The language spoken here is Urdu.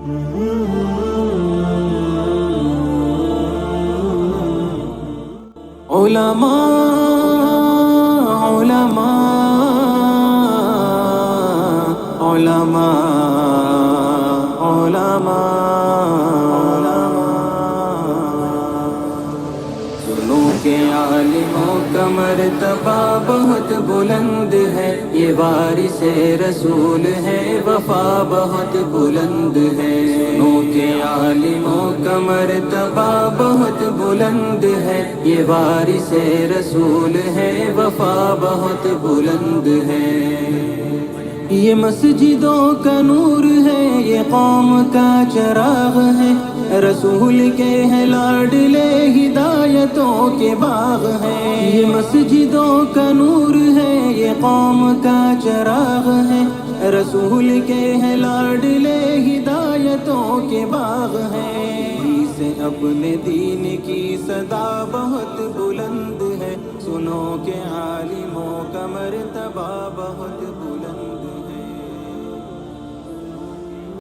علماء علماء علماء علماء سنو کہ عالموں کا مرتبہ بہت بلند ہے، یہ وارث رسول ہے، وفا بہت بلند ہے۔ سنو کہ عالموں کا مرتبہ بہت بلند ہے، یہ وارث رسول ہے، وفا بہت بلند ہے۔ یہ مسجدوں کا نور ہے، یہ قوم کا چراغ ہے، رسول کے ہیں لاڈلے، ہدایتوں کے باغ ہیں۔ یہ مسجدوں کا نور ہے، یہ قوم کا چراغ ہے، رسول کے ہیں لاڈلے، ہدایتوں کے باغ ہیں۔ سے اپنے دین کی صدا بہت بلند ہے، سنو کہ عالموں کا مرتبہ بہت بلند ہے۔